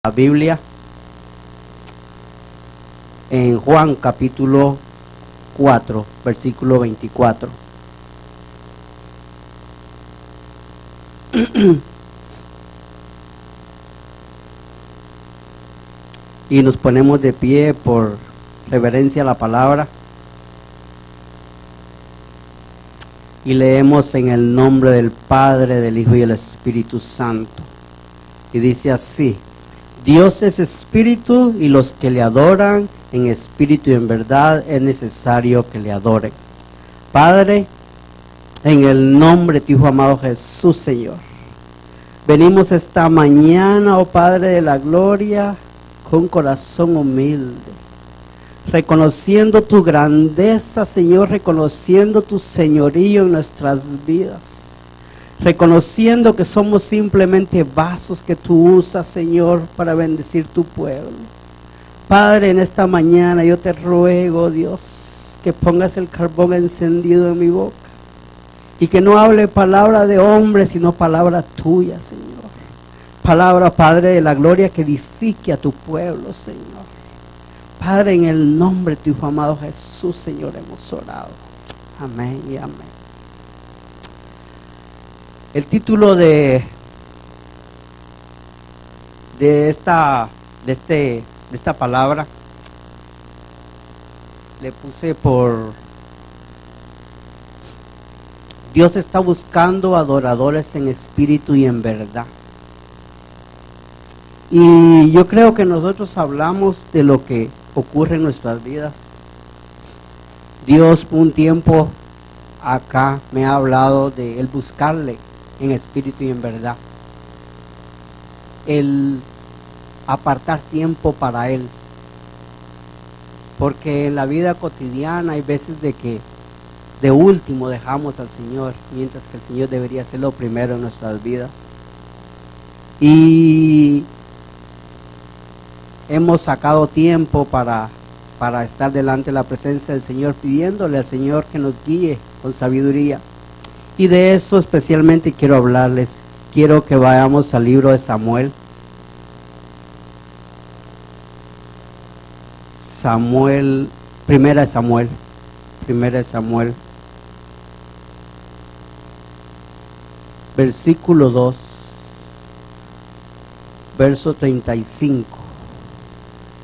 La Biblia en Juan capítulo 4, versículo 24. Y nos ponemos de pie por reverencia a la palabra y leemos en el nombre del Padre, del Hijo y del Espíritu Santo. Y dice así: Dios es espíritu, y los que le adoran en espíritu y en verdad es necesario que le adoren. Padre, en el nombre de tu Hijo amado Jesús, Señor, venimos esta mañana, oh Padre de la gloria, con corazón humilde, reconociendo tu grandeza, Señor, reconociendo tu señorío en nuestras vidas, reconociendo que somos simplemente vasos que tú usas, Señor, para bendecir tu pueblo. Padre, en esta mañana yo te ruego, Dios, que pongas el carbón encendido en mi boca y que no hable palabra de hombre, sino palabra tuya, Señor. Palabra, Padre de la gloria, que edifique a tu pueblo, Señor. Padre, en el nombre de tu Hijo amado Jesús, Señor, hemos orado. Amén y amén. El título de esta palabra le puse por Dios está buscando adoradores en espíritu y en verdad. Y yo creo que nosotros hablamos de lo que ocurre en nuestras vidas. Dios un tiempo acá me ha hablado de el buscarle en espíritu y en verdad, el apartar tiempo para Él, porque en la vida cotidiana hay veces de que de último dejamos al Señor, mientras que el Señor debería ser lo primero en nuestras vidas. Y hemos sacado tiempo para estar delante de la presencia del Señor, pidiéndole al Señor que nos guíe con sabiduría. Y de eso especialmente quiero hablarles. Quiero que vayamos al libro de Samuel. Primera de Samuel. Versículo 2, verso 35.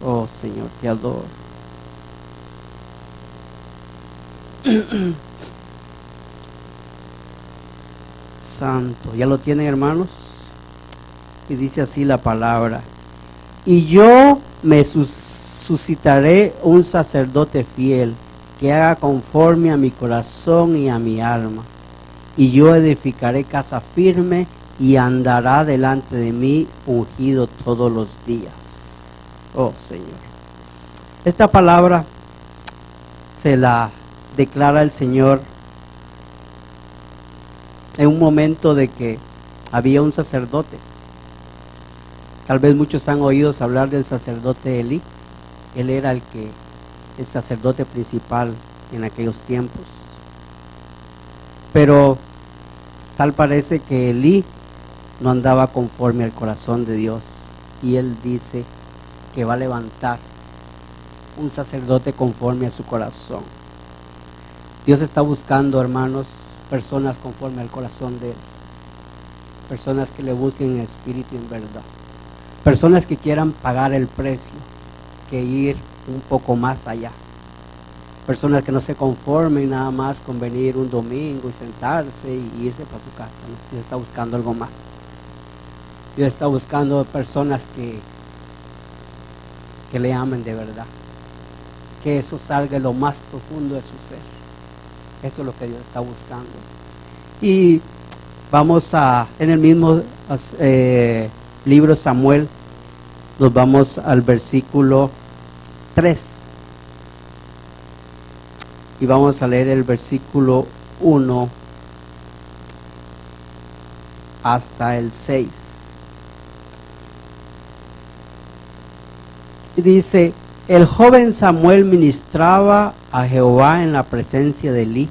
Oh Señor, te adoro. Santo, ¿ya lo tienen, hermanos? Y dice así la palabra: y yo me suscitaré un sacerdote fiel, que haga conforme a mi corazón y a mi alma, y yo edificaré casa firme, y andará delante de mí ungido todos los días. Oh Señor, esta palabra se la declara el Señor en un momento de que había un sacerdote. Tal vez muchos han oído hablar del sacerdote Elí. Él era el sacerdote principal en aquellos tiempos. Pero tal parece que Elí no andaba conforme al corazón de Dios, y él dice que va a levantar un sacerdote conforme a su corazón. Dios está buscando, hermanos, personas conforme al corazón de Él, personas que le busquen en espíritu y en verdad, personas que quieran pagar el precio, que ir un poco más allá, personas que no se conformen nada más con venir un domingo y sentarse y irse para su casa. Dios está buscando algo más. Dios está buscando personas que le amen de verdad, que eso salga de lo más profundo de su ser. Eso es lo que Dios está buscando. Y vamos en el mismo libro de Samuel, nos vamos al versículo 3. Y vamos a leer el versículo 1 hasta el 6. Y dice: el joven Samuel ministraba a Jehová en la presencia de Elí,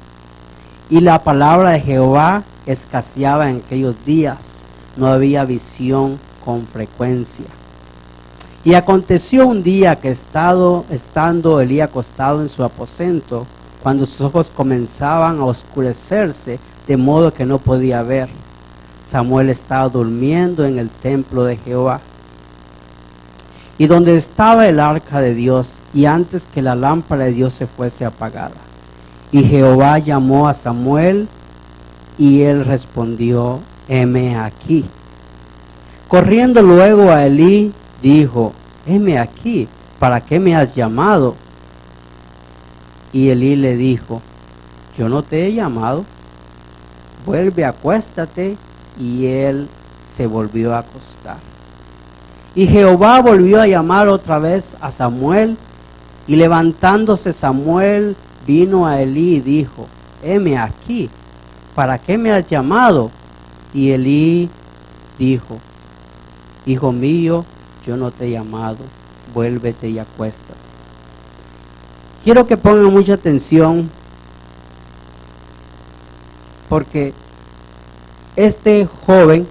y la palabra de Jehová escaseaba en aquellos días, no había visión con frecuencia. Y aconteció un día que estando Elí acostado en su aposento, cuando sus ojos comenzaban a oscurecerse, de modo que no podía ver, Samuel estaba durmiendo en el templo de Jehová, y donde estaba el arca de Dios, y antes que la lámpara de Dios se fuese apagada. Y Jehová llamó a Samuel, y él respondió: heme aquí. Corriendo luego a Elí, dijo: heme aquí, ¿para qué me has llamado? Y Elí le dijo: yo no te he llamado, vuelve, acuéstate. Y él se volvió a acostar. Y Jehová volvió a llamar otra vez a Samuel, y levantándose Samuel vino a Elí y dijo: heme aquí, ¿para qué me has llamado? Y Elí dijo: hijo mío, yo no te he llamado, vuélvete y acuéstate. Quiero que pongan mucha atención, porque este joven,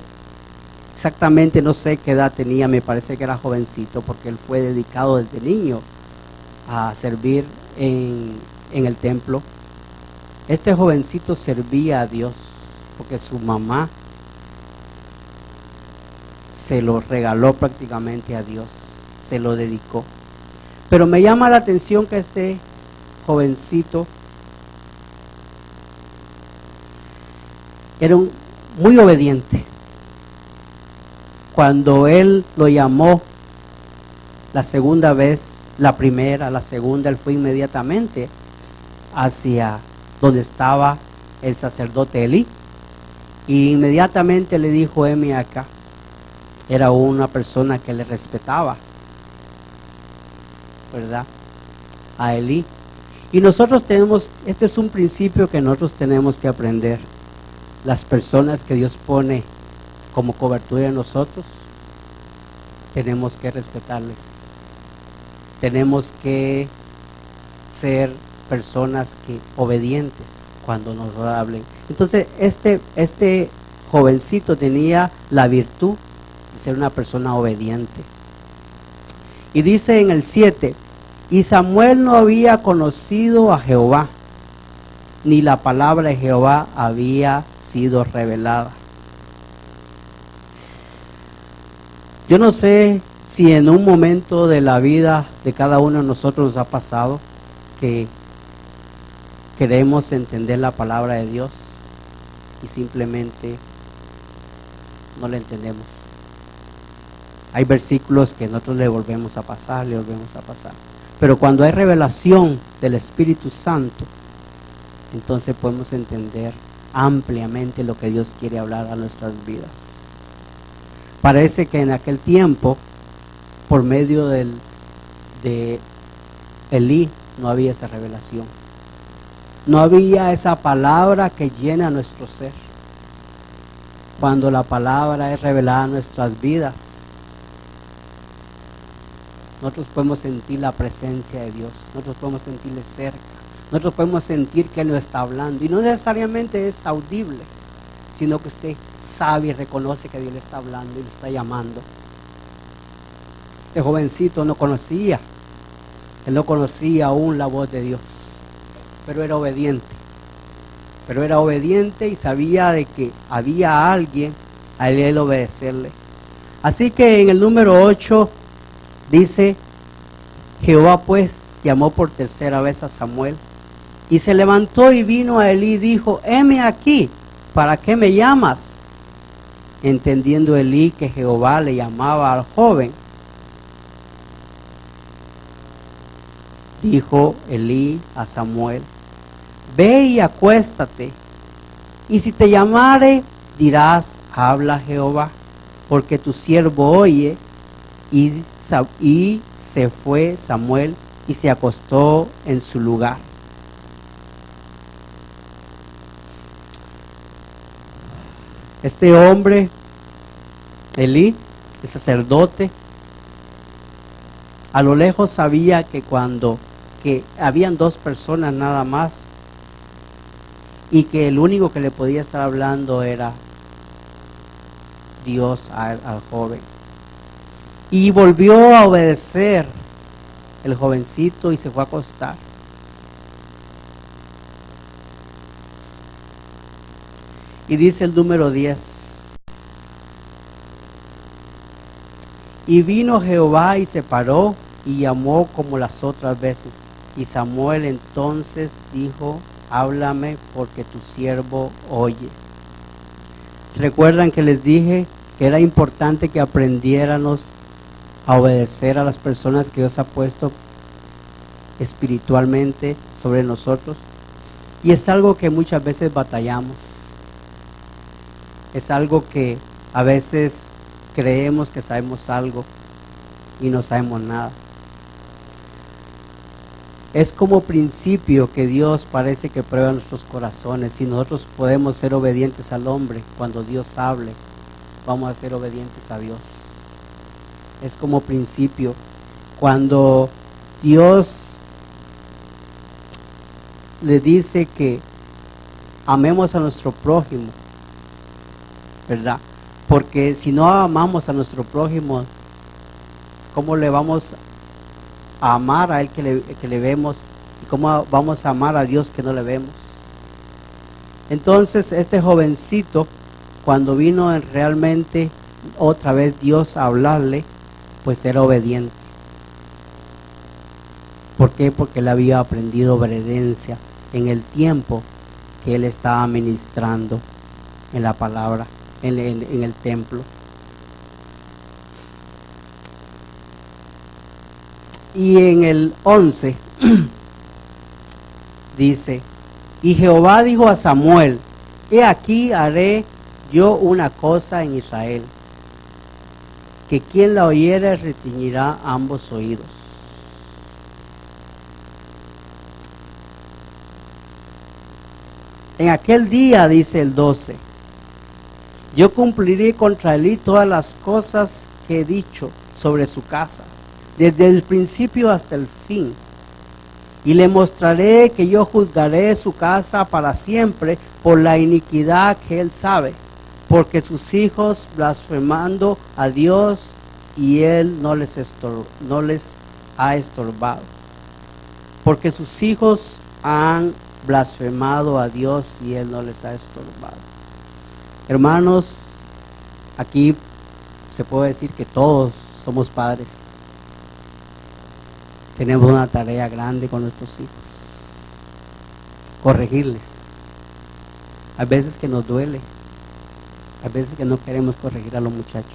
exactamente no sé qué edad tenía, me parece que era jovencito, porque él fue dedicado desde niño a servir en el templo. Este jovencito servía a Dios, porque su mamá se lo regaló prácticamente a Dios, se lo dedicó. Pero me llama la atención que este jovencito era muy obediente. Cuando él lo llamó la segunda vez, la primera, la segunda, él fue inmediatamente hacia donde estaba el sacerdote Elí, y inmediatamente le dijo: heme acá. Era una persona que le respetaba, ¿verdad?, a Elí. Y nosotros tenemos, este es un principio que nosotros tenemos que aprender. Las personas que Dios pone como cobertura en nosotros, tenemos que respetarles. Tenemos que ser personas que obedientes cuando nos hablen. Entonces este jovencito tenía la virtud de ser una persona obediente. Y dice en el 7: y Samuel no había conocido a Jehová, ni la palabra de Jehová había sido revelada. Yo no sé si en un momento de la vida de cada uno de nosotros nos ha pasado que queremos entender la palabra de Dios y simplemente no la entendemos. Hay versículos que nosotros le volvemos a pasar. Pero cuando hay revelación del Espíritu Santo, entonces podemos entender ampliamente lo que Dios quiere hablar a nuestras vidas. Parece que en aquel tiempo, por medio de Elí, no había esa revelación. No había esa palabra que llena nuestro ser. Cuando la palabra es revelada en nuestras vidas, nosotros podemos sentir la presencia de Dios, nosotros podemos sentirle cerca, nosotros podemos sentir que Él nos está hablando, y no necesariamente es audible, sino que usted sabe y reconoce que Dios le está hablando y le está llamando. Este jovencito no conocía, él no conocía aún la voz de Dios, pero era obediente y sabía de que había alguien a él obedecerle. Así que en el número 8 dice: Jehová pues llamó por tercera vez a Samuel, y se levantó y vino a Elí y dijo: heme aquí, ¿para qué me llamas? Entendiendo Elí que Jehová le llamaba al joven, dijo Elí a Samuel: ve y acuéstate, y si te llamare, dirás: habla Jehová, porque tu siervo oye. Y se fue Samuel y se acostó en su lugar. Este hombre, Elí, el sacerdote, a lo lejos sabía que habían dos personas nada más, y que el único que le podía estar hablando era Dios al joven. Y volvió a obedecer el jovencito y se fue a acostar. Y dice el número 10. Y vino Jehová y se paró y llamó como las otras veces. Y Samuel entonces dijo: háblame, porque tu siervo oye. ¿Se recuerdan que les dije que era importante que aprendiéramos a obedecer a las personas que Dios ha puesto espiritualmente sobre nosotros? Y es algo que muchas veces batallamos. Es algo que a veces creemos que sabemos algo y no sabemos nada. Es como principio que Dios parece que prueba nuestros corazones. Si nosotros podemos ser obedientes al hombre, cuando Dios hable, vamos a ser obedientes a Dios. Es como principio. Cuando Dios le dice que amemos a nuestro prójimo, ¿verdad? Porque si no amamos a nuestro prójimo, ¿cómo le vamos a amar a él que le vemos? ¿Y cómo vamos a amar a Dios que no le vemos? Entonces este jovencito, cuando vino realmente otra vez Dios a hablarle, pues era obediente. ¿Por qué? Porque él había aprendido obediencia en el tiempo que él estaba ministrando en la palabra, en el templo. Y en el 11 dice: y Jehová dijo a Samuel: he aquí haré yo una cosa en Israel, que quien la oyere retiñirá ambos oídos. En aquel día, dice el 12, yo cumpliré contra él todas las cosas que he dicho sobre su casa, desde el principio hasta el fin. Y le mostraré que yo juzgaré su casa para siempre por la iniquidad que él sabe, porque sus hijos blasfemando a Dios, y él no les ha estorbado. Porque sus hijos han blasfemado a Dios y él no les ha estorbado. Hermanos, aquí se puede decir que todos somos padres. Tenemos una tarea grande con nuestros hijos. Corregirles. Hay veces que nos duele. Hay veces que no queremos corregir a los muchachos.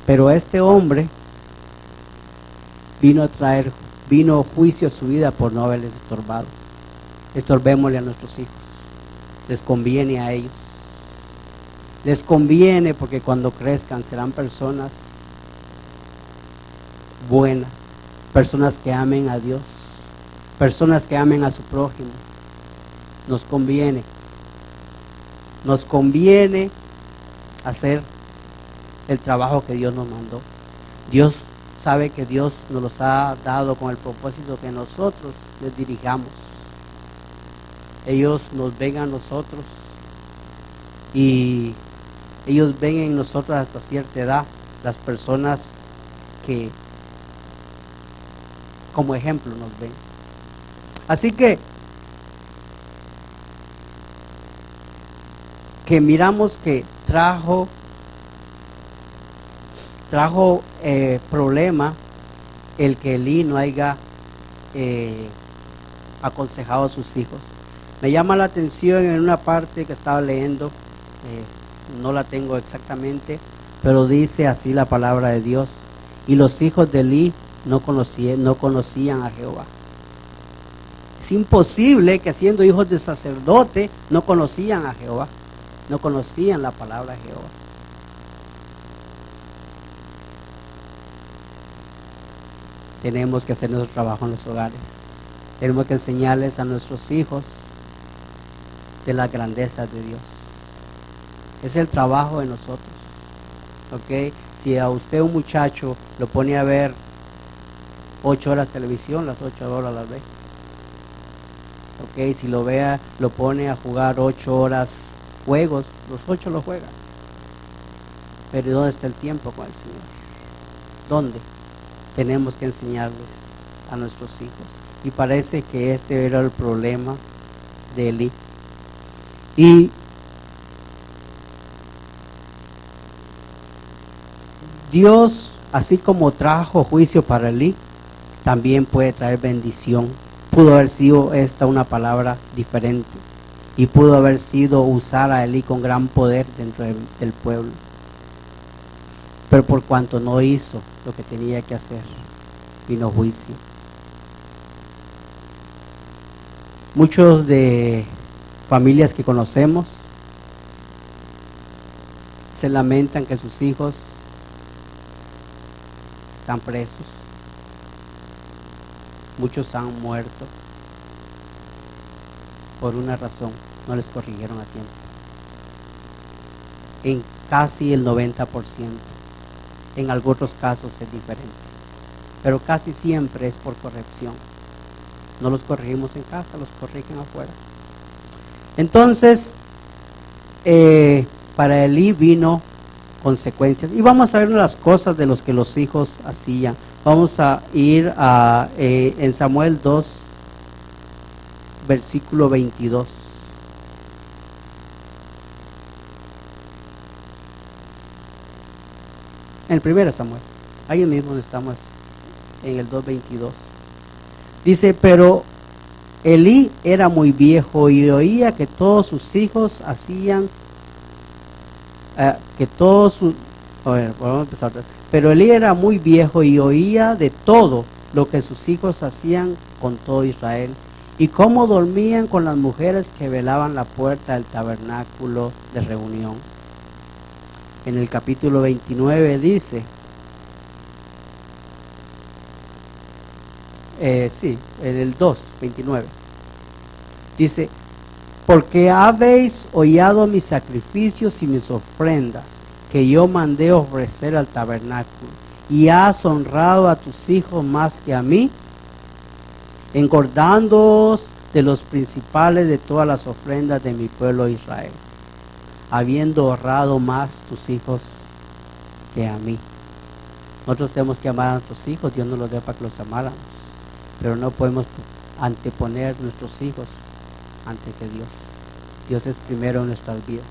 Pero este hombre vino juicio a su vida por no haberles estorbado. Estorbémosle a nuestros hijos. Les conviene a ellos. Les conviene porque cuando crezcan serán personas buenas, personas que amen a Dios, personas que amen a su prójimo. Nos conviene hacer el trabajo que Dios nos mandó. Dios sabe que Dios nos los ha dado con el propósito que nosotros les dirijamos. Ellos nos ven a nosotros y ellos ven en nosotros hasta cierta edad las personas que como ejemplo nos ven. Así que miramos que trajo problema el que Elí no haya aconsejado a sus hijos. Me llama la atención en una parte que estaba leyendo, no la tengo exactamente, pero dice así la palabra de Dios: y los hijos de Elí no conocían a Jehová. Es imposible que siendo hijos de sacerdote no conocían a Jehová, no conocían la palabra de Jehová. Tenemos que hacer nuestro trabajo en los hogares. Tenemos que enseñarles a nuestros hijos de las grandezas de Dios. Es el trabajo de nosotros. ¿Ok? Si a usted un muchacho lo pone a ver 8 horas televisión, las 8 horas las ve. ¿Ok? Si lo pone a jugar 8 horas juegos, los 8 los juega. Pero ¿dónde está el tiempo con el Señor? ¿Dónde? Tenemos que enseñarles a nuestros hijos. Y parece que este era el problema de Elí. Y Dios, así como trajo juicio para Elí, también puede traer bendición. Pudo haber sido esta una palabra diferente y pudo haber sido usar a Elí con gran poder dentro del pueblo. Pero por cuanto no hizo lo que tenía que hacer, vino juicio. Muchos de familias que conocemos se lamentan que sus hijos están presos. Muchos han muerto por una razón, no les corrigieron a tiempo. En casi el 90%. En algunos casos es diferente, pero casi siempre es por corrección. No los corregimos en casa, los corrigen afuera. Entonces, para Elí vino consecuencias. Y vamos a ver las cosas de los que los hijos hacían. Vamos a ir en Samuel 2, versículo 22. En 1 Samuel, ahí mismo estamos en el 2:22. Dice, pero Elí era muy viejo y oía que todos sus hijos hacían, vamos a empezar. Pero Elí era muy viejo y oía de todo lo que sus hijos hacían con todo Israel y cómo dormían con las mujeres que velaban la puerta del tabernáculo de reunión. En el capítulo 29 dice, en el 2:29, dice, porque habéis hollado mis sacrificios y mis ofrendas, que yo mandé ofrecer al tabernáculo, y has honrado a tus hijos más que a mí, engordándoos de los principales de todas las ofrendas de mi pueblo Israel, habiendo honrado más tus hijos que a mí. Nosotros tenemos que amar a nuestros hijos, Dios nos los dio para que los amáramos, pero no podemos anteponer nuestros hijos ante que Dios. Dios es primero en nuestras vidas.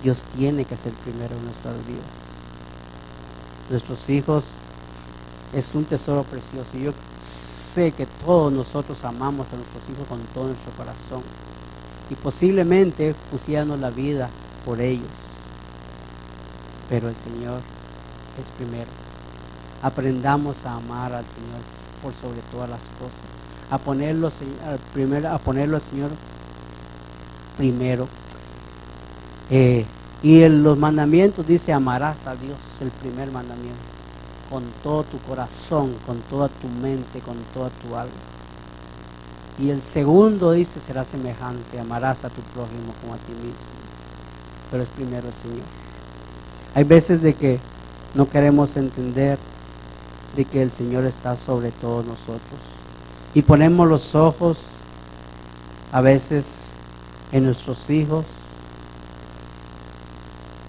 Dios tiene que ser primero en nuestras vidas. Nuestros hijos es un tesoro precioso. Yo sé que todos nosotros amamos a nuestros hijos con todo nuestro corazón y posiblemente pusiéramos la vida por ellos, pero el Señor es primero. Aprendamos a amar al Señor por sobre todas las cosas, a ponerlo al Señor primero. Y en los mandamientos dice, amarás a Dios, el primer mandamiento, con todo tu corazón, con toda tu mente, con toda tu alma. Y el segundo dice, será semejante, amarás a tu prójimo como a ti mismo. Pero es primero el Señor. Hay veces de que no queremos entender de que el Señor está sobre todos nosotros. Y ponemos los ojos a veces en nuestros hijos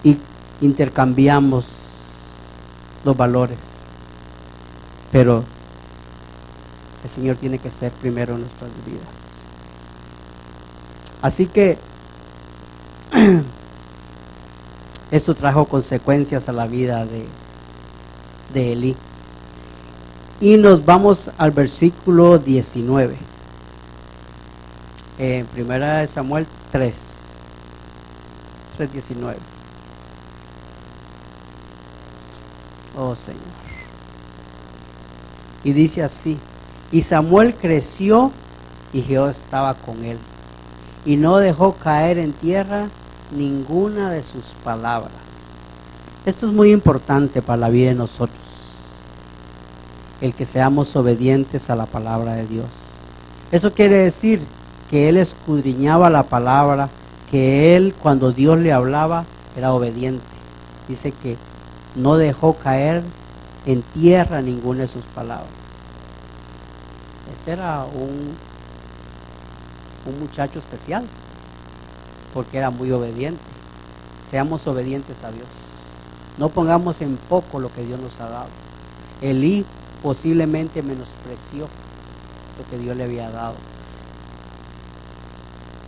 y intercambiamos los valores. Pero el Señor tiene que ser primero en nuestras vidas. Así que eso trajo consecuencias a la vida de Elí. Y nos vamos al versículo 19. En 1 Samuel 3:19. Oh Señor. Y dice así, y Samuel creció y Jehová estaba con él, y no dejó caer en tierra ninguna de sus palabras. Esto es muy importante para la vida de nosotros, el que seamos obedientes a la palabra de Dios. Eso quiere decir que él escudriñaba la palabra, que él cuando Dios le hablaba era obediente. Dice que no dejó caer en tierra ninguna de sus palabras. Este era un muchacho especial, porque era muy obediente. Seamos obedientes a Dios. No pongamos en poco lo que Dios nos ha dado. Elí posiblemente menospreció lo que Dios le había dado.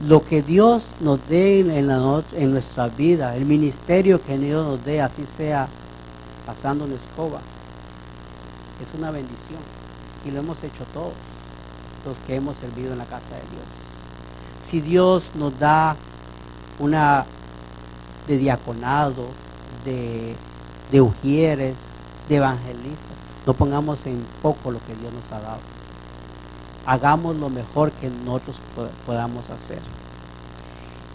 Lo que Dios nos dé en nuestra vida, el ministerio que Dios nos dé, así sea pasando una escoba, es una bendición. Y lo hemos hecho todos los que hemos servido en la casa de Dios. Si Dios nos da una de diaconado, de ujieres, de evangelistas, no pongamos en poco lo que Dios nos ha dado. Hagamos lo mejor que nosotros podamos hacer.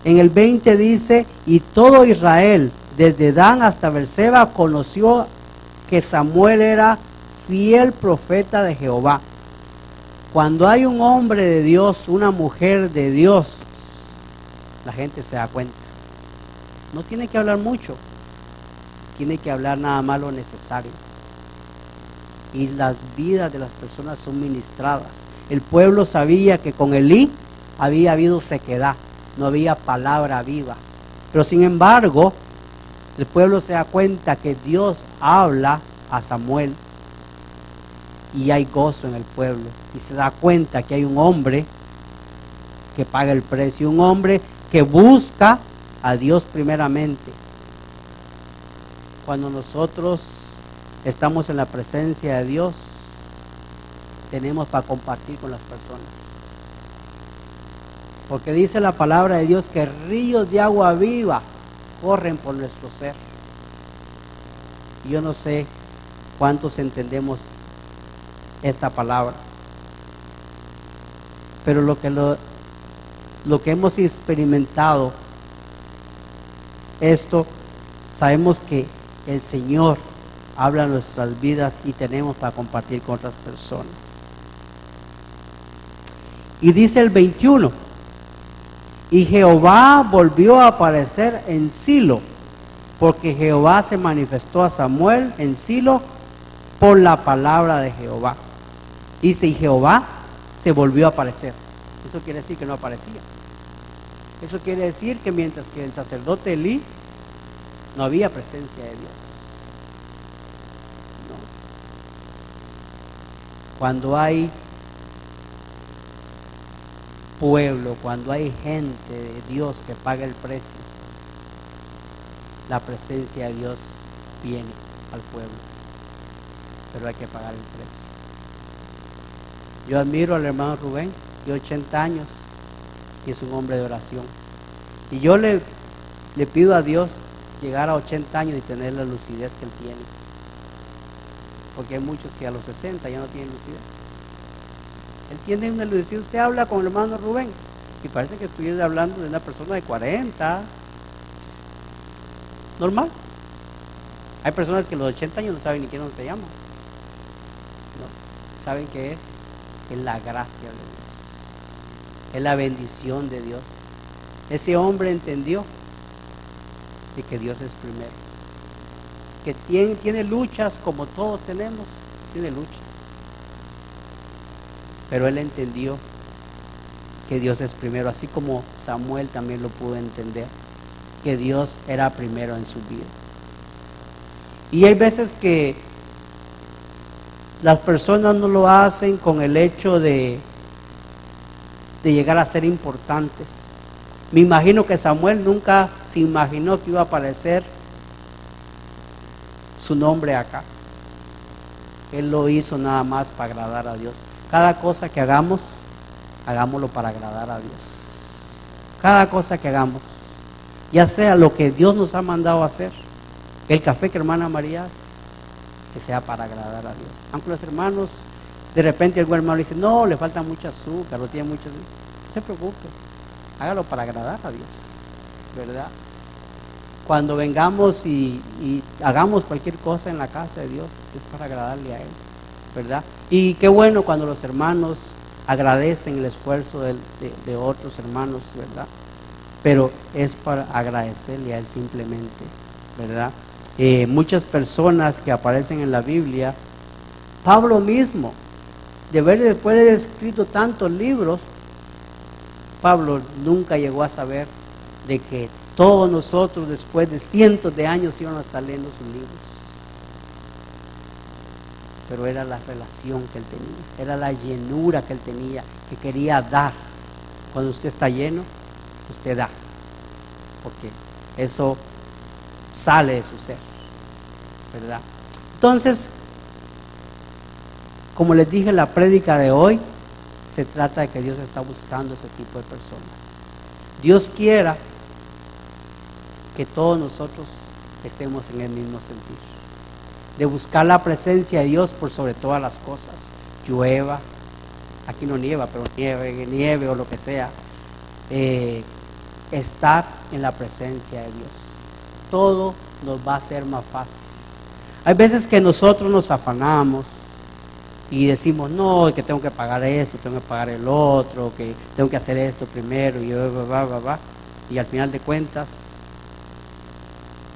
En el 20 dice, y todo Israel, desde Dan hasta Beerseba, conoció que Samuel era fiel profeta de Jehová. Cuando hay un hombre de Dios, una mujer de Dios, la gente se da cuenta. No tiene que hablar mucho, tiene que hablar nada más lo necesario. Y las vidas de las personas son ministradas. El pueblo sabía que con Elí había habido sequedad, no había palabra viva. Pero sin embargo, el pueblo se da cuenta que Dios habla a Samuel y hay gozo en el pueblo. Y se da cuenta que hay un hombre que paga el precio, un hombre que busca a Dios primeramente. Cuando nosotros estamos en la presencia de Dios, tenemos para compartir con las personas. Porque dice la palabra de Dios que ríos de agua viva corren por nuestro ser. Yo no sé cuántos entendemos esta palabra, pero lo que hemos experimentado esto, sabemos que el Señor habla en nuestras vidas y tenemos para compartir con otras personas. Y dice el 21, y Jehová volvió a aparecer en Silo, porque Jehová se manifestó a Samuel en Silo por la palabra de Jehová. Dice, y Jehová se volvió a aparecer. Eso quiere decir que no aparecía. Eso quiere decir que mientras que el sacerdote Elí, no había presencia de Dios. No. Cuando hay pueblo, cuando hay gente de Dios que paga el precio, la presencia de Dios viene al pueblo, pero hay que pagar el precio. Yo admiro al hermano Rubén, de 80 años, y es un hombre de oración, y yo le pido a Dios llegar a 80 años y tener la lucidez que él tiene, porque hay muchos que a los 60 ya no tienen lucidez. Él tiene una lucidez. Usted habla con el hermano Rubén y parece que estuviera hablando de una persona de 40, normal. Hay personas que a los 80 años no saben ni quién se llama, no saben qué es la gracia de Dios, es la bendición de Dios. Ese hombre entendió de que Dios es primero, que tiene luchas como todos tenemos, tiene luchas, pero él entendió que Dios es primero, así como Samuel también lo pudo entender, que Dios era primero en su vida. Y hay veces que las personas no lo hacen con el hecho de llegar a ser importantes. Me imagino que Samuel nunca se imaginó que iba a aparecer su nombre acá. Él lo hizo nada más para agradar a Dios. Cada cosa que hagamos, hagámoslo para agradar a Dios. Cada cosa que hagamos, ya sea lo que Dios nos ha mandado a hacer, el café que hermana María hace, que sea para agradar a Dios. Aunque los hermanos, de repente algún hermano le dice, no, le falta mucho azúcar, no tiene mucho azúcar. No se preocupe, hágalo para agradar a Dios, ¿verdad? Cuando vengamos y hagamos cualquier cosa en la casa de Dios, es para agradarle a Él, ¿verdad? Y qué bueno cuando los hermanos agradecen el esfuerzo de otros hermanos, ¿verdad? Pero es para agradecerle a Él simplemente, ¿verdad? Muchas personas que aparecen en la Biblia, Pablo mismo, después de haber escrito tantos libros, Pablo nunca llegó a saber de que Todos nosotros después de cientos de años íbamos a estar leyendo sus libros. Pero era la relación que él tenía, era la llenura que él tenía, que quería dar. Cuando usted está lleno, usted da, porque eso sale de su ser, ¿verdad? Entonces, como les dije en la prédica de hoy, se trata de que Dios está buscando ese tipo de personas. Dios quiera que todos nosotros estemos en el mismo sentir, de buscar la presencia de Dios por sobre todas las cosas. Llueva, aquí no nieva, pero nieve o lo que sea, estar en la presencia de Dios. Todo nos va a ser más fácil. Hay veces que nosotros nos afanamos y decimos, no, que tengo que pagar esto, tengo que pagar el otro, que tengo que hacer esto primero, y al final de cuentas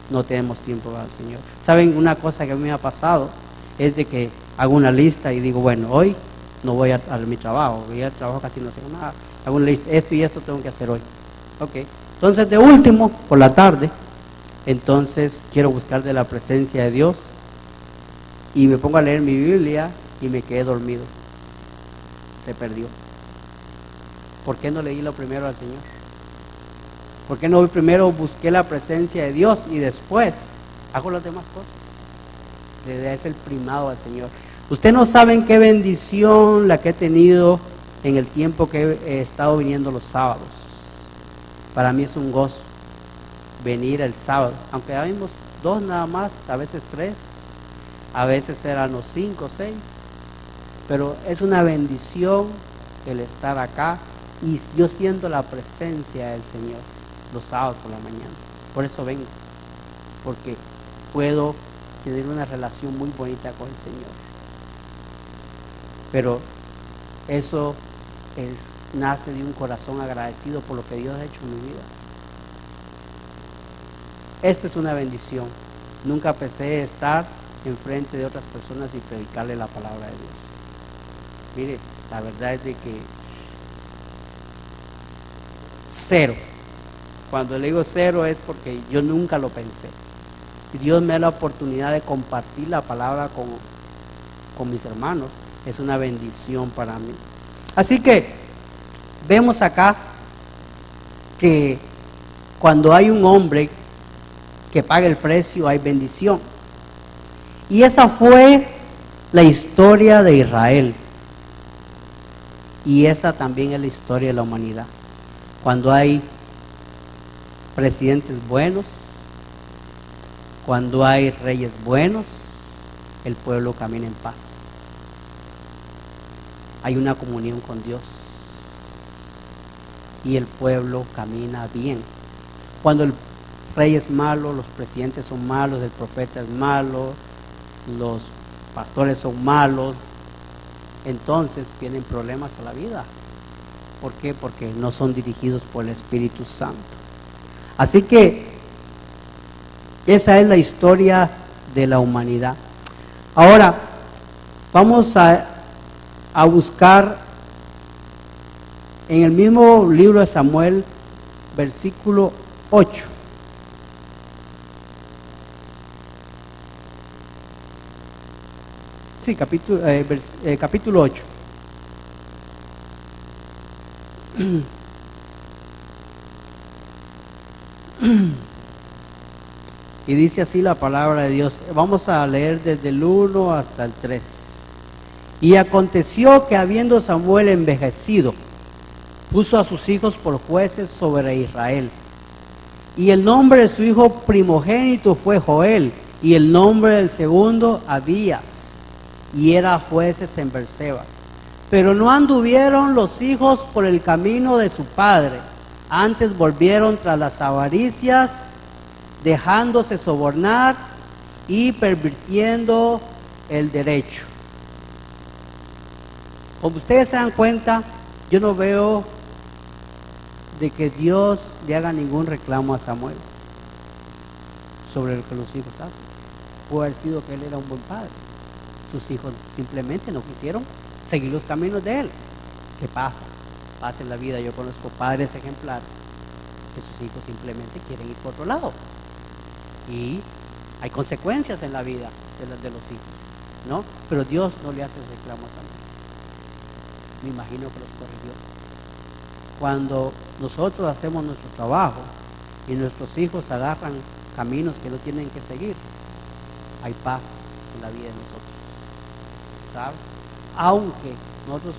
no tenemos tiempo para el Señor. ¿Saben? Una cosa que a mí me ha pasado es de que hago una lista y digo, bueno, hoy no voy a mi trabajo, voy al trabajo casi no sé nada, hago una lista, esto y esto tengo que hacer hoy. Ok, entonces de último, por la tarde, entonces quiero buscar de la presencia de Dios y me pongo a leer mi Biblia y me quedé dormido. Se perdió. ¿Por qué no leí lo primero al Señor? ¿Por qué no primero busqué la presencia de Dios y después hago las demás cosas? Le das el primado al Señor. Ustedes no saben qué bendición la que he tenido en el tiempo que he estado viniendo los sábados. Para mí es un gozo venir el sábado, aunque habíamos 2 nada más, a veces 3, a veces eran los 5 o 6, pero es una bendición el estar acá y yo siento la presencia del Señor los sábados por la mañana. Por eso vengo, porque puedo tener una relación muy bonita con el Señor. Pero eso nace de un corazón agradecido por lo que Dios ha hecho en mi vida. Esto es una bendición. Nunca pensé estar enfrente de otras personas y predicarle la palabra de Dios. Mire, la verdad es de que cero. Cuando le digo cero es porque yo nunca lo pensé. Y Dios me da la oportunidad de compartir la palabra con mis hermanos. Es una bendición para mí. Así que vemos acá que cuando hay un hombre que paga el precio, hay bendición. Y esa fue la historia de Israel. Y esa también es la historia de la humanidad. Cuando hay presidentes buenos, cuando hay reyes buenos, el pueblo camina en paz. Hay una comunión con Dios y el pueblo camina bien. Cuando el rey es malo, los presidentes son malos, el profeta es malo, los pastores son malos, entonces vienen problemas a la vida. ¿Por qué? Porque no son dirigidos por el Espíritu Santo. Así que esa es la historia de la humanidad. Ahora vamos a buscar en el mismo libro de Samuel, versículo 8. Sí, capítulo 8. Y dice así la palabra de Dios. Vamos a leer desde el 1 hasta el 3. Y aconteció que habiendo Samuel envejecido, puso a sus hijos por jueces sobre Israel. Y el nombre de su hijo primogénito fue Joel, y el nombre del segundo Abías, y era jueces en Berseba. Pero no anduvieron los hijos por el camino de su padre, antes volvieron tras las avaricias, dejándose sobornar y pervirtiendo el derecho. Como ustedes se dan cuenta, yo no veo de que Dios le haga ningún reclamo a Samuel sobre lo que los hijos hacen. Puede haber sido que él era un buen padre. Sus hijos simplemente no quisieron seguir los caminos de él. ¿Qué pasa? Pasa en la vida. Yo conozco padres ejemplares porque sus hijos simplemente quieren ir por otro lado. Y hay consecuencias en la vida de los hijos, ¿no? Pero Dios no le hace reclamos a nadie. Me imagino que los corrigió. Cuando nosotros hacemos nuestro trabajo y nuestros hijos agarran caminos que no tienen que seguir, hay paz en la vida de nosotros, ¿sabes? Aunque nosotros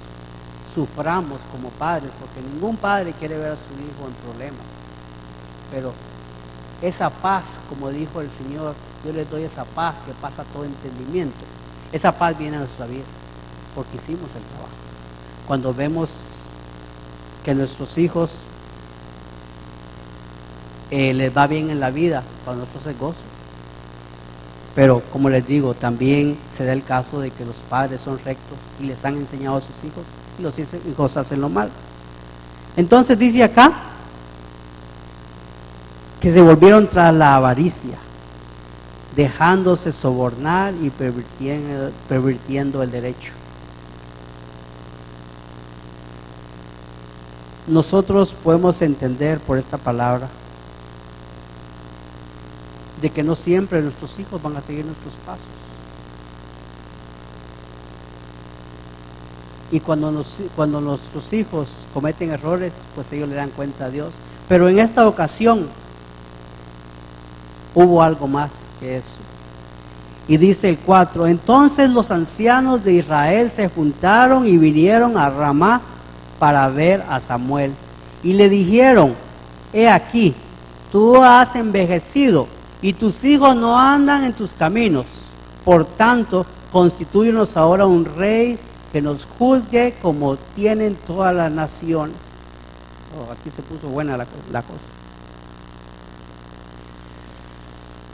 suframos como padres, porque ningún padre quiere ver a su hijo en problemas, pero esa paz, como dijo el Señor, yo les doy esa paz que pasa todo entendimiento. Esa paz viene a nuestra vida porque hicimos el trabajo. Cuando vemos que nuestros hijos les va bien en la vida, para nosotros es gozo. Pero como les digo, también se da el caso de que los padres son rectos y les han enseñado a sus hijos y los hijos hacen lo malo. Entonces dice acá que se volvieron tras la avaricia, dejándose sobornar y pervirtiendo el derecho. Nosotros podemos entender por esta palabra de que no siempre nuestros hijos van a seguir nuestros pasos. Y cuando nuestros hijos cometen errores, pues ellos le dan cuenta a Dios. Pero en esta ocasión hubo algo más que eso. Y dice el 4, entonces los ancianos de Israel se juntaron y vinieron a Ramá para ver a Samuel. Y le dijeron, he aquí, tú has envejecido y tus hijos no andan en tus caminos. Por tanto, constitúyenos ahora un rey que nos juzgue como tienen todas las naciones. Oh, aquí se puso buena la cosa.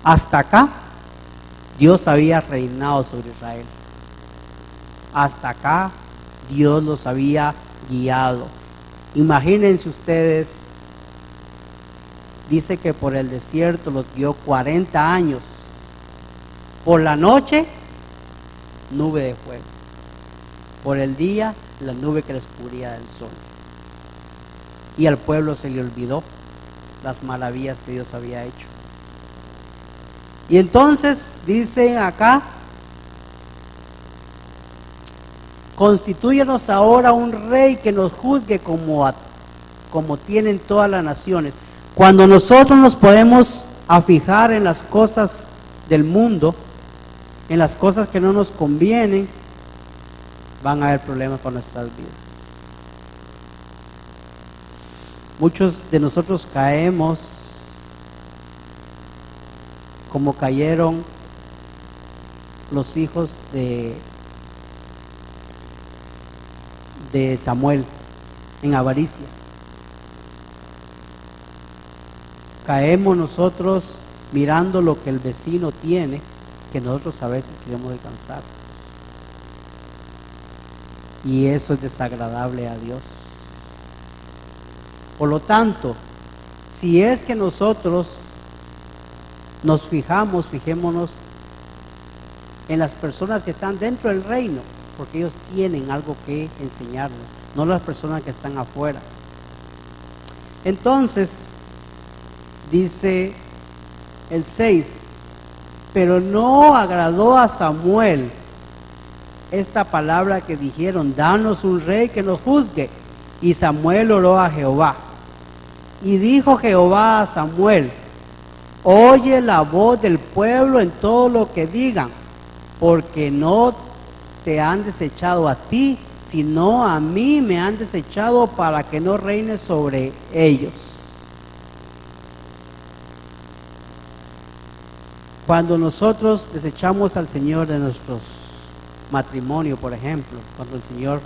Hasta acá, Dios había reinado sobre Israel. Hasta acá, Dios los había guiado. Imagínense ustedes, dice que por el desierto los guió 40 años. Por la noche, nube de fuego. Por el día, la nube que les cubría del sol. Y al pueblo se le olvidó las maravillas que Dios había hecho. Y entonces dice acá, constitúyenos ahora un rey que nos juzgue como tienen todas las naciones. Cuando nosotros nos podemos fijar en las cosas del mundo, en las cosas que no nos convienen, van a haber problemas con nuestras vidas. Muchos de nosotros caemos como cayeron los hijos de Samuel en avaricia. Caemos nosotros mirando lo que el vecino tiene, que nosotros a veces queremos alcanzar. Y eso es desagradable a Dios. Por lo tanto, si es que nosotros nos fijémonos en las personas que están dentro del reino, porque ellos tienen algo que enseñarnos, no las personas que están afuera. Entonces, dice el 6, pero no agradó a Samuel esta palabra que dijeron, danos un rey que nos juzgue. Y Samuel oró a Jehová. Y dijo Jehová a Samuel, oye la voz del pueblo en todo lo que digan, porque no te han desechado a ti, sino a mí me han desechado para que no reine sobre ellos. Cuando nosotros desechamos al Señor de nuestros matrimonios, por ejemplo, cuando el Señor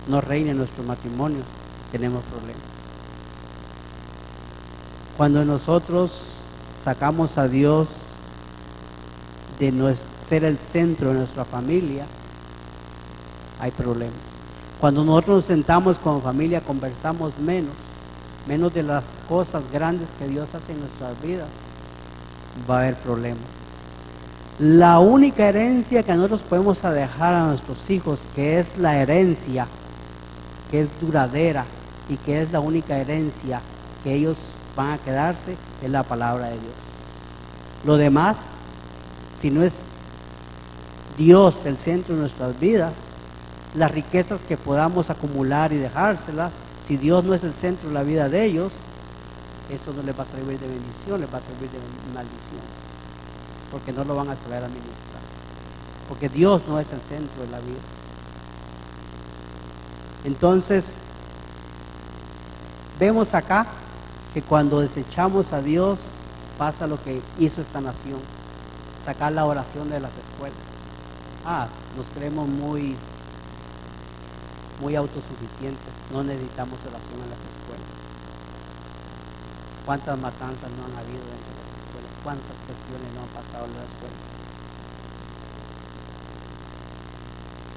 no reina en nuestros matrimonios, tenemos problemas. Cuando nosotros sacamos a Dios de ser el centro de nuestra familia, hay problemas. Cuando nosotros nos sentamos como familia, conversamos menos de las cosas grandes que Dios hace en nuestras vidas, va a haber problemas. La única herencia que nosotros podemos dejar a nuestros hijos, que es la herencia que es duradera y que es la única herencia que ellos van a quedarse es la palabra de Dios. Lo demás, si no es Dios el centro de nuestras vidas, las riquezas que podamos acumular y dejárselas, si Dios no es el centro de la vida de ellos, eso no les va a servir de bendición, les va a servir de maldición, porque no lo van a saber administrar, porque Dios no es el centro de la vida. Entonces, vemos acá que cuando desechamos a Dios, pasa lo que hizo esta nación, sacar la oración de las escuelas. Nos creemos muy autosuficientes, no necesitamos oración en las escuelas. ¿Cuántas matanzas no han habido dentro de las escuelas? ¿Cuántas cuestiones no han pasado en las escuelas?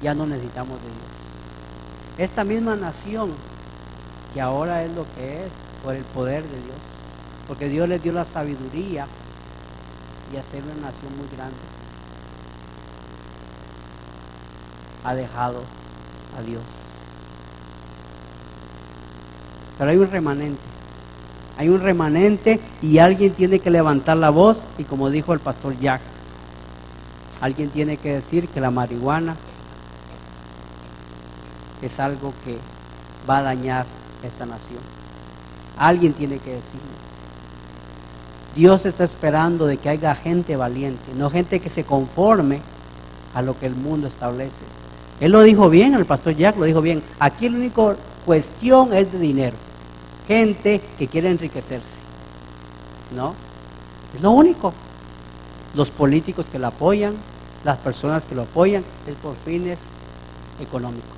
Ya no necesitamos de Dios. Esta misma nación, que ahora es lo que es, por el poder de Dios, porque Dios les dio la sabiduría y hacer una nación muy grande, ha dejado a Dios. Pero hay un remanente y alguien tiene que levantar la voz, y como dijo el pastor Jack, alguien tiene que decir que la marihuana es algo que va a dañar esta nación. Alguien tiene que decirlo. Dios está esperando de que haya gente valiente, no gente que se conforme a lo que el mundo establece. Él lo dijo bien, el pastor Jack lo dijo bien. Aquí la única cuestión es de dinero. Gente que quiere enriquecerse, ¿no? Es lo único. Los políticos que lo apoyan, las personas que lo apoyan, es por fines económicos.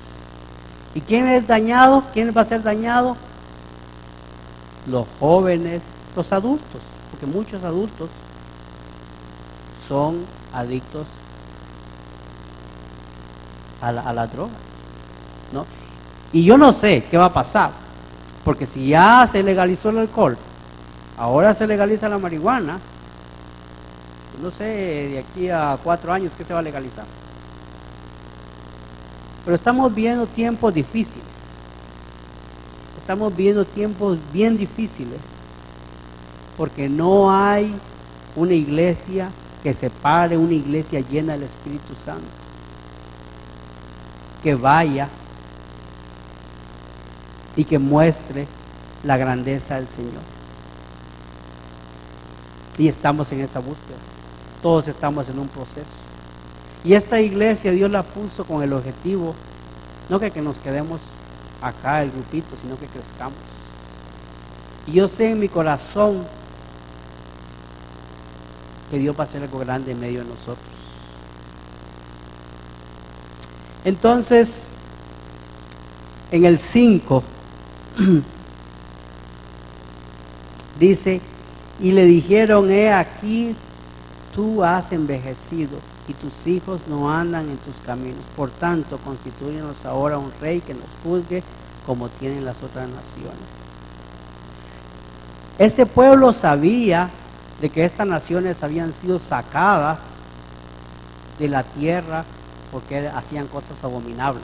¿Y quién es dañado? ¿Quién va a ser dañado? Los jóvenes, los adultos, porque muchos adultos son adictos a las drogas, ¿no? Y yo no sé qué va a pasar, porque si ya se legalizó el alcohol, ahora se legaliza la marihuana, no sé de aquí a 4 años qué se va a legalizar. Pero estamos viendo tiempos difíciles. Estamos viendo tiempos bien difíciles, porque no hay una iglesia que se pare, una iglesia llena del Espíritu Santo, que vaya y que muestre la grandeza del Señor. Y estamos en esa búsqueda. Todos estamos en un proceso. Y esta iglesia Dios la puso con el objetivo, no que nos quedemos acá el grupito, sino que crezcamos. Y yo sé en mi corazón que Dios va a hacer algo grande en medio de nosotros. Entonces, en el 5 dice, y le dijeron, he aquí, tú has envejecido y tus hijos no andan en tus caminos. Por tanto, constitúyenos ahora un rey que nos juzgue como tienen las otras naciones. Este pueblo sabía de que estas naciones habían sido sacadas de la tierra porque hacían cosas abominables.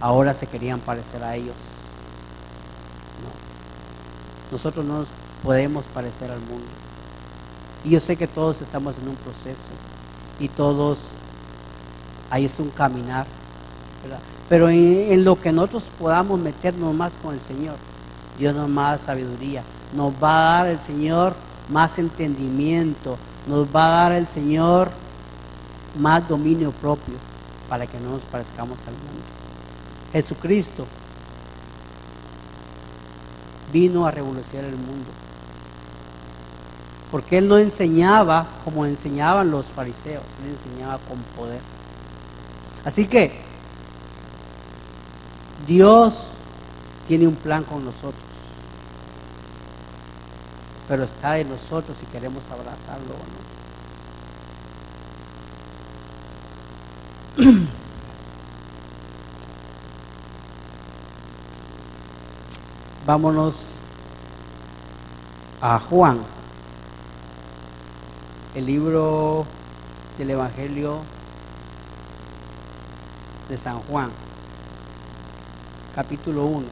Ahora se querían parecer a ellos. No. Nosotros no nos podemos parecer al mundo. Y yo sé que todos estamos en un proceso y todos, ahí es un caminar, ¿verdad? Pero en lo que nosotros podamos meternos más con el Señor, Dios nos va a dar sabiduría, nos va a dar el Señor más entendimiento, nos va a dar el Señor más dominio propio para que no nos parezcamos al mundo. Jesucristo vino a revolucionar el mundo, porque Él no enseñaba como enseñaban los fariseos, Él enseñaba con poder. Así que Dios tiene un plan con nosotros, pero está de nosotros si queremos abrazarlo o no. Vámonos a Juan, el libro del Evangelio de San Juan, capítulo 1.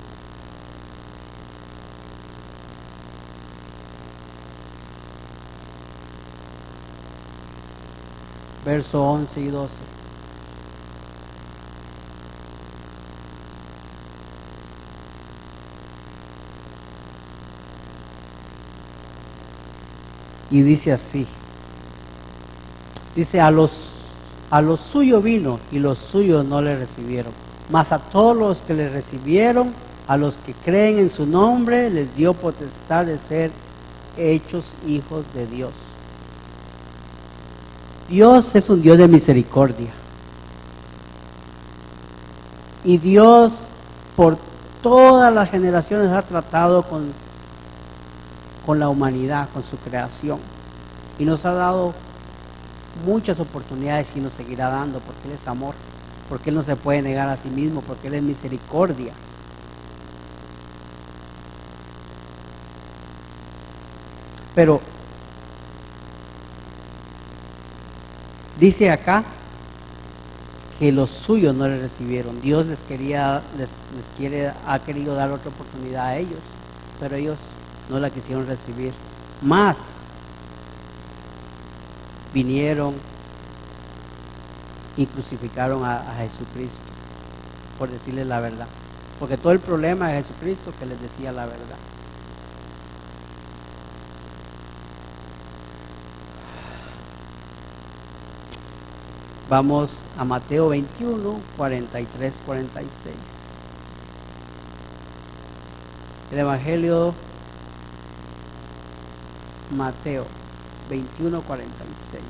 verso 11 y 12. Y dice así, dice, a los suyos vino y los suyos no le recibieron, mas a todos los que le recibieron, a los que creen en su nombre, les dio potestad de ser hechos hijos de Dios. Dios es un Dios de misericordia. Y Dios por todas las generaciones ha tratado con la humanidad, con su creación. Y nos ha dado muchas oportunidades y nos seguirá dando, porque Él es amor, porque Él no se puede negar a sí mismo, porque Él es misericordia. Pero dice acá que los suyos no le recibieron. Dios ha querido dar otra oportunidad a ellos, pero ellos no la quisieron recibir. Más vinieron y crucificaron a Jesucristo por decirles la verdad, porque todo el problema de Jesucristo que les decía la verdad. Vamos a Mateo 21, 43, 46. El Evangelio Mateo 21, 46.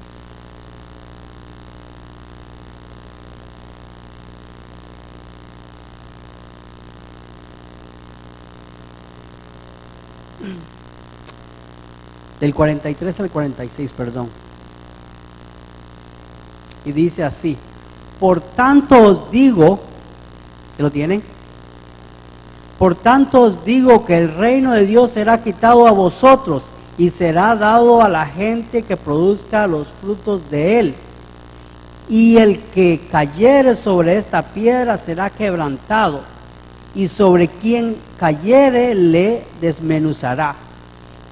Del 43 al 46, perdón. Y dice así: por tanto os digo, ¿que lo tienen? Por tanto os digo que el reino de Dios será quitado a vosotros y será dado a la gente que produzca los frutos de él. Y el que cayere sobre esta piedra será quebrantado, y sobre quien cayere le desmenuzará.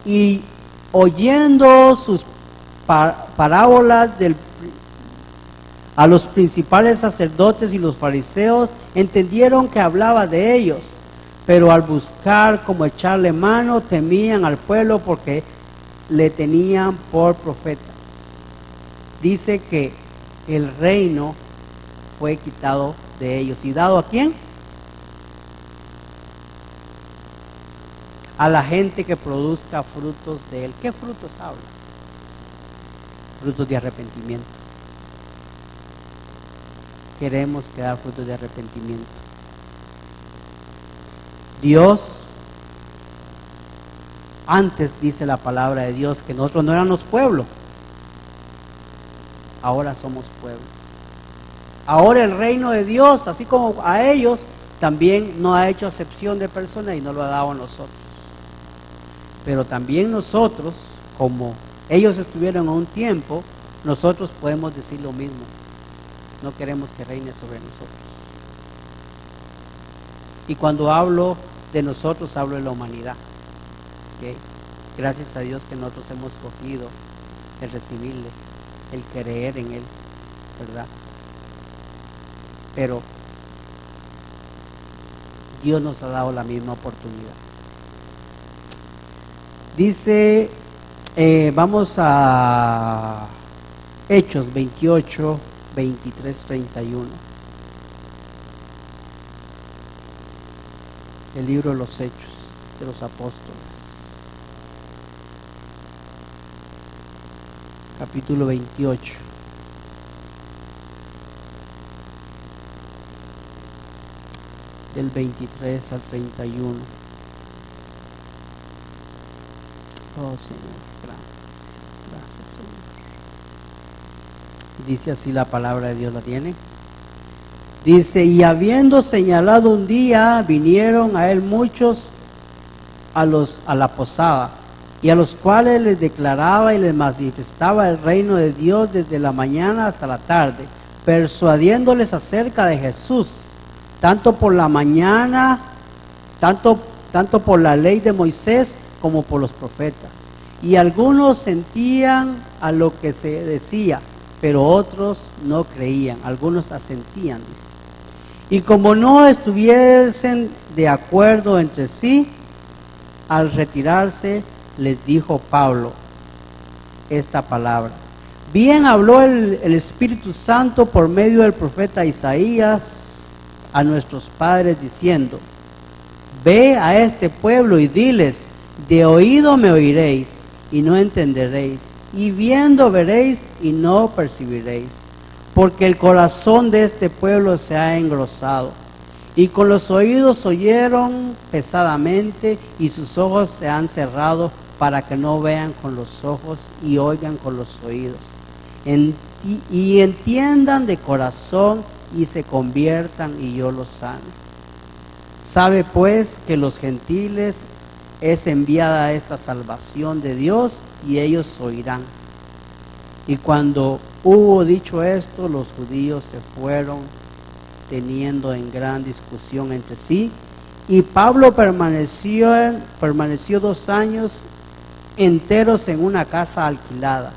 Y oyendo sus parábolas a los principales sacerdotes y los fariseos, entendieron que hablaba de ellos, pero al buscar cómo echarle mano, temían al pueblo porque le tenían por profeta. Dice que el reino fue quitado de ellos. ¿Y dado a quién? A la gente que produzca frutos de él. ¿Qué frutos habla? Frutos de arrepentimiento. Queremos que dar frutos de arrepentimiento. Dios, antes dice la palabra de Dios que nosotros no éramos pueblo, ahora somos pueblo. Ahora el reino de Dios, así como a ellos, también no ha hecho acepción de personas y no lo ha dado a nosotros. Pero también nosotros, como ellos estuvieron a un tiempo, nosotros podemos decir lo mismo. No queremos que reine sobre nosotros. Y cuando hablo de nosotros, hablo de la humanidad. ¿Okay? Gracias a Dios que nosotros hemos cogido el recibirle, el creer en Él, ¿verdad? Pero Dios nos ha dado la misma oportunidad. Dice, vamos a Hechos 28, 23, 31. El libro de los Hechos de los Apóstoles. Capítulo 28. Del 23 al 31. Oh Señor, gracias Señor. Dice así la palabra de Dios, ¿la tiene? Dice, y habiendo señalado un día, vinieron a él muchos a la posada, y a los cuales les declaraba y les manifestaba el reino de Dios desde la mañana hasta la tarde, persuadiéndoles acerca de Jesús, tanto por la mañana, tanto por la ley de Moisés como por los profetas. Y algunos sentían a lo que se decía, pero otros no creían, algunos asentían, dice. Y como no estuviesen de acuerdo entre sí, al retirarse les dijo Pablo esta palabra. Bien habló el Espíritu Santo por medio del profeta Isaías a nuestros padres diciendo: ve a este pueblo y diles, de oído me oiréis y no entenderéis, y viendo veréis y no percibiréis, porque el corazón de este pueblo se ha engrosado, y con los oídos oyeron pesadamente, y sus ojos se han cerrado, para que no vean con los ojos y oigan con los oídos, y entiendan de corazón y se conviertan y yo los sano. Sabe pues que los gentiles es enviada esta salvación de Dios y ellos oirán. Y cuando hubo dicho esto, los judíos se fueron teniendo en gran discusión entre sí, y Pablo permaneció 2 años enteros en una casa alquilada,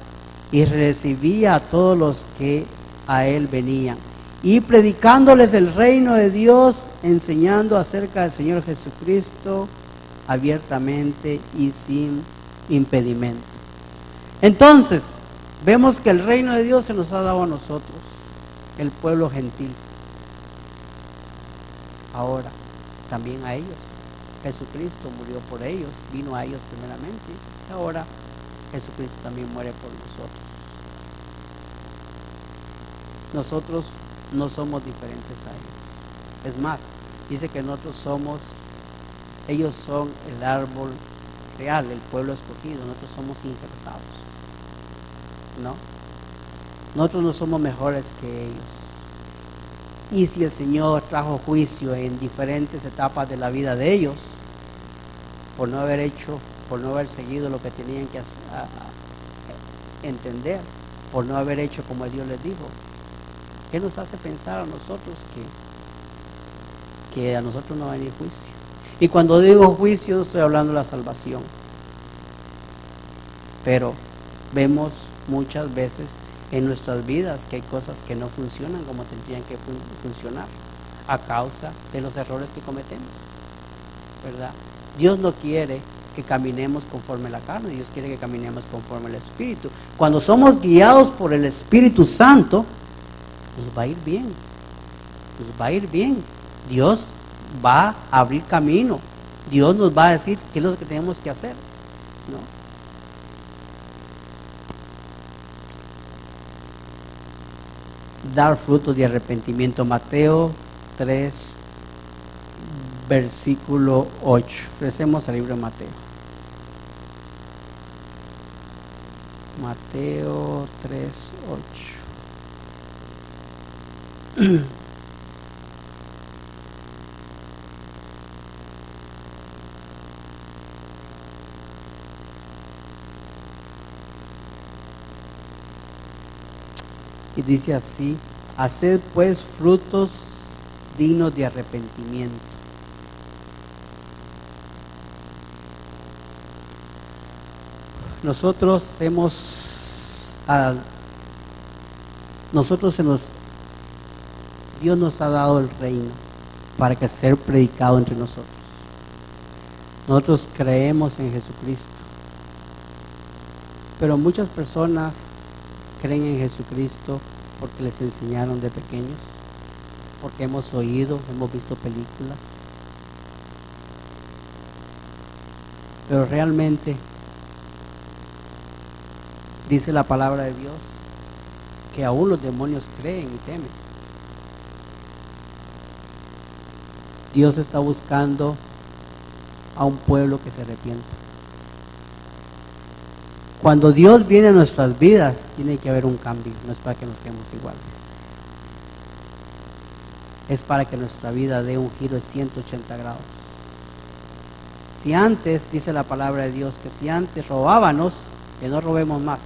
y recibía a todos los que a él venían, y predicándoles el reino de Dios, enseñando acerca del Señor Jesucristo abiertamente y sin impedimento. Entonces, vemos que el reino de Dios se nos ha dado a nosotros, el pueblo gentil. Ahora, también a ellos. Jesucristo murió por ellos, vino a ellos primeramente, y ahora Jesucristo también muere por nosotros. Nosotros no somos diferentes a ellos. Es más, dice que ellos son el árbol real, el pueblo escogido, nosotros somos injertados. ¿No? Nosotros no somos mejores que ellos. Y si el Señor trajo juicio en diferentes etapas de la vida de ellos, por no haber seguido lo que tenían que entender, por no haber hecho como Dios les dijo, ¿qué nos hace pensar a nosotros que a nosotros no va a venir juicio? Y cuando digo juicio, estoy hablando de la salvación. Pero vemos muchas veces en nuestras vidas que hay cosas que no funcionan como tendrían que funcionar a causa de los errores que cometemos, ¿verdad? Dios no quiere que caminemos conforme a la carne, Dios quiere que caminemos conforme al Espíritu. Cuando somos guiados por el Espíritu Santo, nos va a ir bien, nos va a ir bien. Dios va a abrir camino, Dios nos va a decir qué es lo que tenemos que hacer, ¿no? Dar frutos de arrepentimiento. Mateo 3, versículo 8. Recemos el libro de Mateo. Mateo 3, 8. Y dice así: haced pues frutos dignos de arrepentimiento. Dios nos ha dado el reino para que sea predicado entre nosotros. Nosotros creemos en Jesucristo, pero muchas personas creen en Jesucristo porque les enseñaron de pequeños, porque hemos oído, hemos visto películas, pero realmente dice la palabra de Dios que aún los demonios creen y temen. Dios está buscando a un pueblo que se arrepienta. Cuando Dios viene a nuestras vidas, tiene que haber un cambio, no es para que nos quedemos iguales. Es para que nuestra vida dé un giro de 180 grados. Si antes, dice la palabra de Dios, que si antes robábamos, que no robemos más.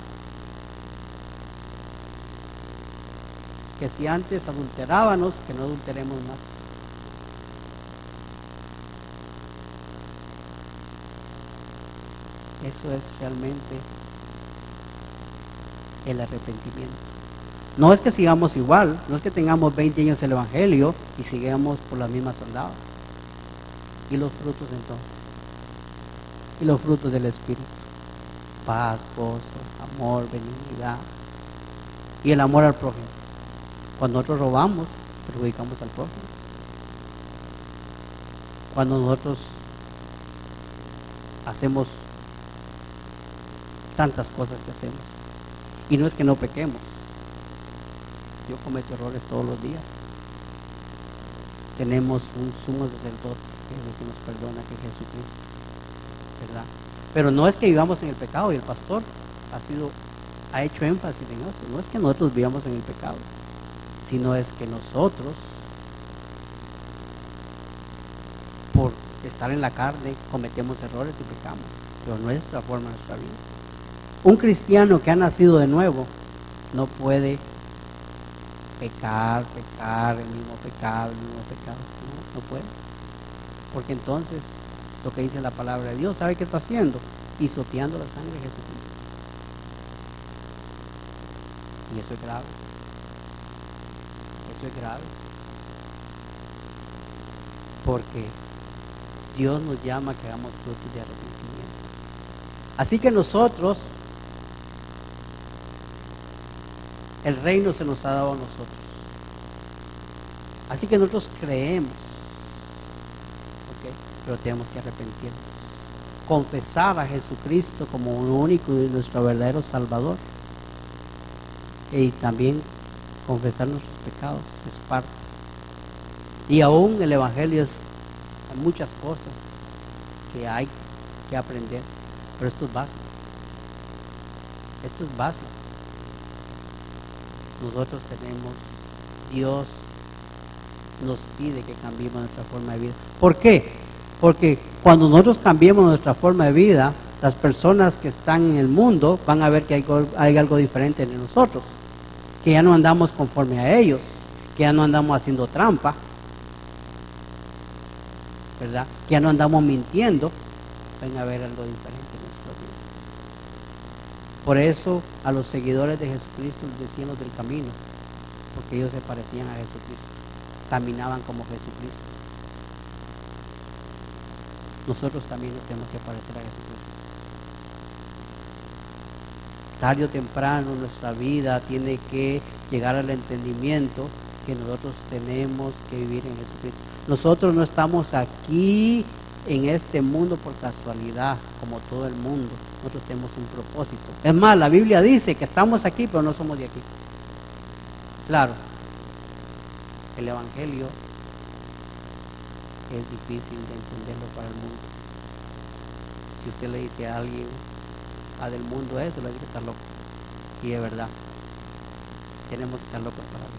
Que si antes adulterábamos, que no adulteremos más. Eso es realmente el arrepentimiento. No es que sigamos igual, no es que tengamos 20 años el Evangelio y sigamos por las mismas andadas. ¿Y los frutos entonces? ¿Y los frutos del Espíritu? Paz, gozo, amor, benignidad. Y el amor al prójimo. Cuando nosotros robamos, perjudicamos al prójimo. Cuando nosotros hacemos tantas cosas que hacemos. Y no es que no pequemos. Yo cometo errores todos los días. Tenemos un sumo sacerdote que es el que nos perdona, que es Jesucristo, ¿verdad? Pero no es que vivamos en el pecado, y el pastor ha hecho énfasis en eso. No es que nosotros vivamos en el pecado, sino es que nosotros, por estar en la carne, cometemos errores y pecamos, pero no es nuestra forma de nuestra vida. Un cristiano que ha nacido de nuevo no puede pecar, el mismo pecado, no puede. Porque entonces, lo que dice la palabra de Dios, ¿sabe qué está haciendo? Pisoteando la sangre de Jesucristo. Y eso es grave. Eso es grave. Porque Dios nos llama a que hagamos frutos de arrepentimiento. Así que nosotros, el reino se nos ha dado a nosotros. Así que nosotros creemos, ¿okay? Pero tenemos que arrepentirnos. Confesar a Jesucristo como un único y nuestro verdadero Salvador. Y también confesar nuestros pecados, es parte. Y aún el Evangelio hay muchas cosas que hay que aprender, pero esto es básico. Esto es básico. Nosotros Dios nos pide que cambiemos nuestra forma de vida. ¿Por qué? Porque cuando nosotros cambiemos nuestra forma de vida, las personas que están en el mundo van a ver que hay algo diferente en nosotros, que ya no andamos conforme a ellos, que ya no andamos haciendo trampa, ¿verdad? Que ya no andamos mintiendo, van a ver algo diferente en nuestra vida. Por eso a los seguidores de Jesucristo les decían los del camino, porque ellos se parecían a Jesucristo, caminaban como Jesucristo. Nosotros también nos tenemos que parecer a Jesucristo. Tarde o temprano nuestra vida tiene que llegar al entendimiento que nosotros tenemos que vivir en Jesucristo. Nosotros no estamos aquí en este mundo por casualidad, como todo el mundo. Nosotros tenemos un propósito. Es más, la Biblia dice que estamos aquí, pero no somos de aquí. Claro, el Evangelio es difícil de entenderlo para el mundo. Si usted le dice a alguien, del mundo eso, le dice que está loco. Y es verdad, tenemos que estar locos para Dios.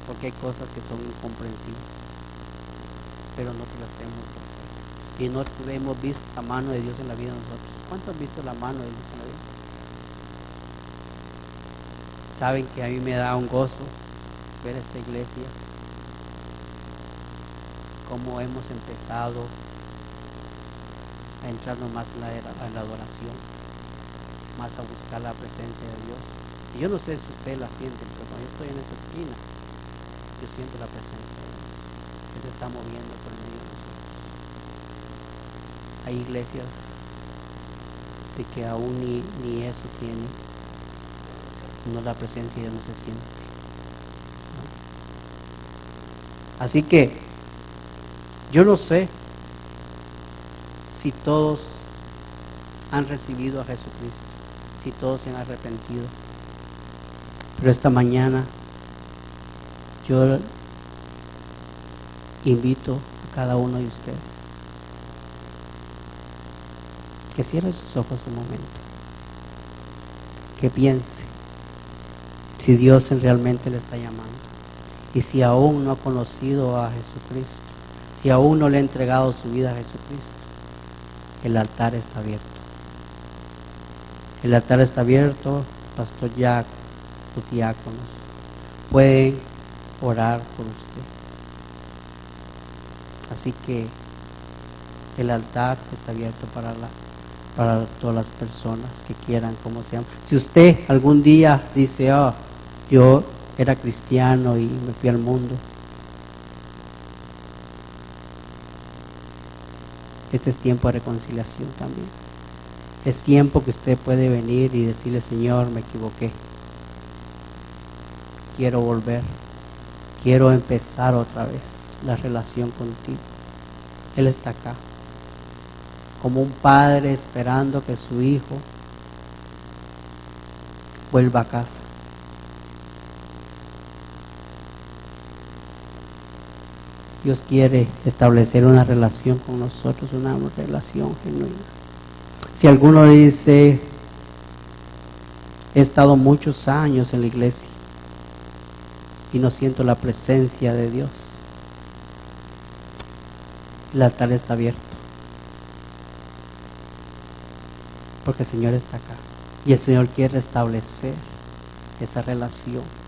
Porque hay cosas que son incomprensibles, pero nosotros las tenemos por fe. Y nosotros hemos visto la mano de Dios en la vida de nosotros. ¿Cuántos han visto la mano de Dios en la vida? Saben que a mí me da un gozo ver esta iglesia, cómo hemos empezado a entrarnos más en la adoración, más a buscar la presencia de Dios. Y yo no sé si ustedes la sienten, pero cuando yo estoy en esa esquina, yo siento la presencia de Dios, que se está moviendo por el medio de nosotros. Hay iglesias de que aún ni eso tienen, no, la presencia de Dios no se siente, ¿no? Así que yo no sé si todos han recibido a Jesucristo, si todos se han arrepentido, pero esta mañana yo invito a cada uno de ustedes que cierre sus ojos un momento, que piense si Dios realmente le está llamando, y si aún no ha conocido a Jesucristo, si aún no le ha entregado su vida a Jesucristo, el altar está abierto. El altar está abierto, Pastor Jack, los diáconos pueden orar por usted. Así que el altar está abierto para todas las personas que quieran, como se llama. Si usted algún día dice, Yo era cristiano y me fui al mundo. Este es tiempo de reconciliación también. Es tiempo que usted puede venir y decirle: Señor, me equivoqué. Quiero volver. Quiero empezar otra vez la relación contigo. Él está acá, como un padre esperando que su hijo vuelva a casa. Dios quiere establecer una relación con nosotros, una relación genuina. Si alguno dice: he estado muchos años en la iglesia y no siento la presencia de Dios, el altar está abierto, porque el Señor está acá y el Señor quiere restablecer esa relación.